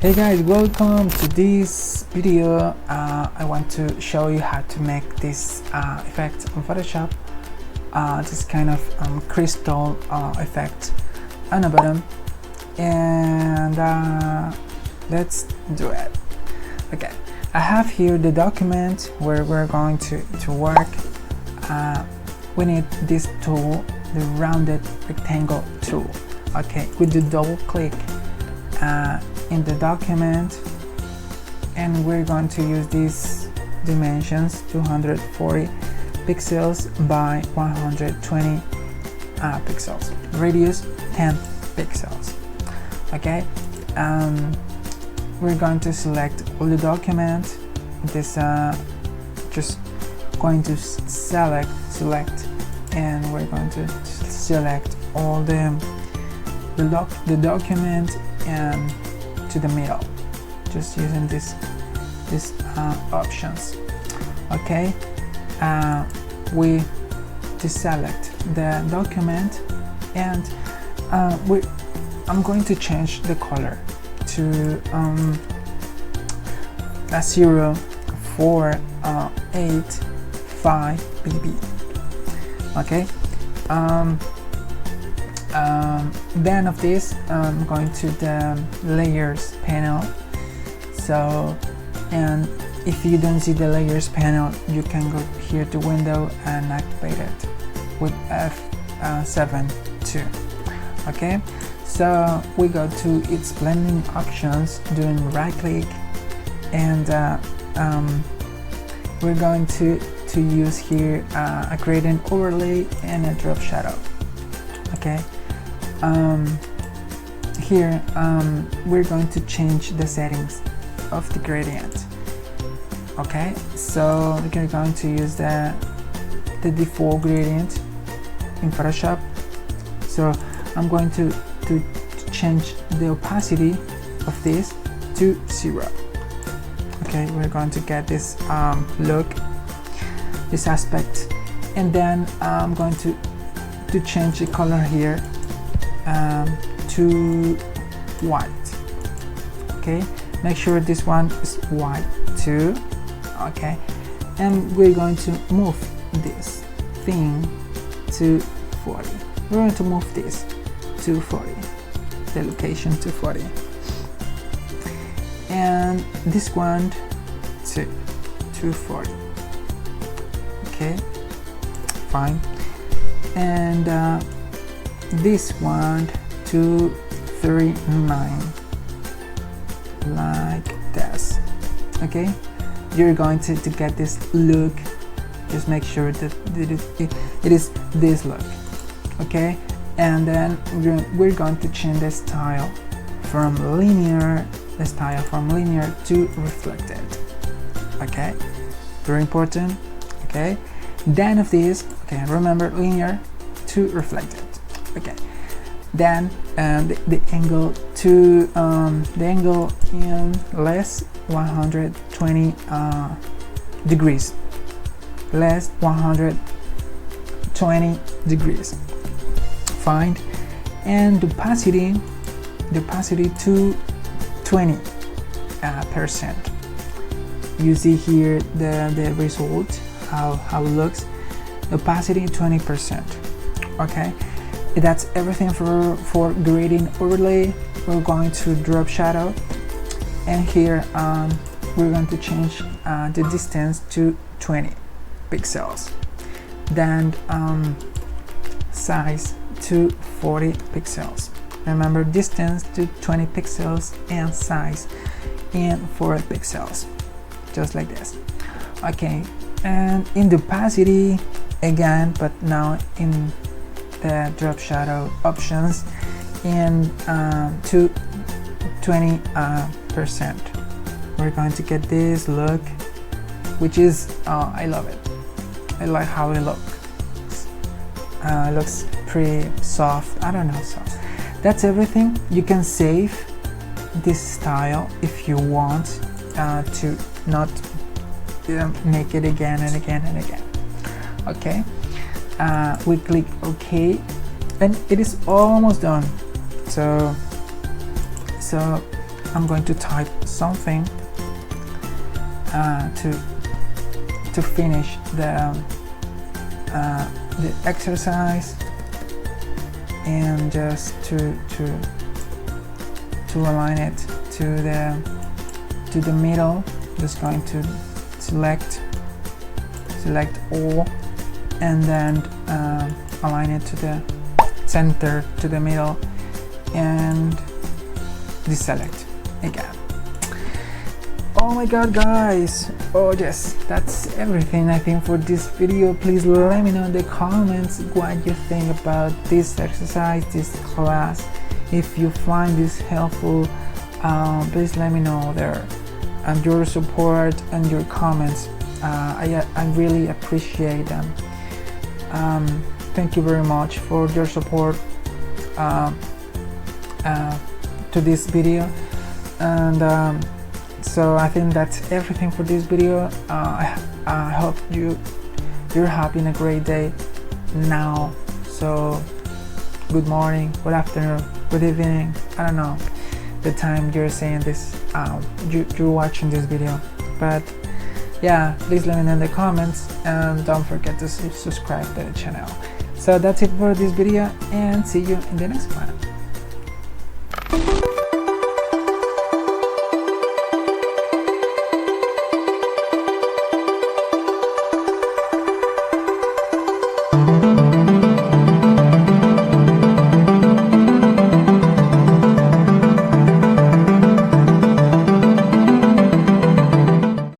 Hey guys, welcome to this video. I want to show you how to make this effect on Photoshop. This kind of crystal effect on the bottom, and let's do it. Okay, I have here the document where we're going to work. We need this tool, the rounded rectangle tool. Okay, we do double click in the document, and we're going to use these dimensions: 240 pixels by 120 pixels, radius 10 pixels. Okay, we're going to select all the document. This just going to select, and we're going to select all the document and to the middle, just using these options. Okay, we deselect the document, and I'm going to change the color to a 0485 bb. Okay, then of this, I'm going to the layers panel. So, and if you don't see the layers panel, you can go here to window and activate it with F7 too. Okay, so we go to its blending options, doing right click, and we're going to use here a gradient overlay and a drop shadow. Okay, here we're going to change the settings of the gradient. Okay, so we're going to use the default gradient in Photoshop. So I'm going to change the opacity of this to 0. Okay, we're going to get this look, this aspect, and then I'm going to change the color here to white. Okay, make sure this one is white too. Okay, and we're going to move this thing to 40. We're going to move this to 40, the location to 40, and this one to 40. Okay, fine. And this one to 39, like this. Okay, you're going to get this look. Just make sure that it is this look. Okay, and then we're going to change the style from linear to reflected. Okay, very important. Okay, then of this, okay, remember, linear to reflected. Okay, then the angle to the angle in less 120 degrees, less 120 degrees. Fine, and the opacity to 20%. You see here the result, how it looks. Opacity 20%. Okay, that's everything for gradient overlay. We're going to drop shadow, and here we're going to change the distance to 20 pixels, then size to 40 pixels. Remember, distance to 20 pixels and size in 40 pixels, just like this. Okay, and in the opacity again, but now in the drop shadow options, in to 20%. We're going to get this look, which is I love it. I like how it looks. It looks pretty soft. I don't know, soft. That's everything. You can save this style if you want to not make it again and again and again. Okay, we click OK, and it is almost done. So I'm going to type something to finish the exercise, and just to align it to the middle. Just going to select all, and then align it to the center, to the middle, and deselect again. Oh my god, guys, oh yes, that's everything I think for this video. Please let me know in the comments what you think about this exercise, this class. If you find this helpful, please let me know there, and your support and your comments, I really appreciate them. Thank you very much for your support to this video, and so I think that's everything for this video. I hope you're having a great day now. So good morning, good afternoon, good evening, I don't know the time you're saying this, you're watching this video, but yeah, please let me know in the comments, and don't forget to subscribe to the channel. So that's it for this video, and see you in the next one.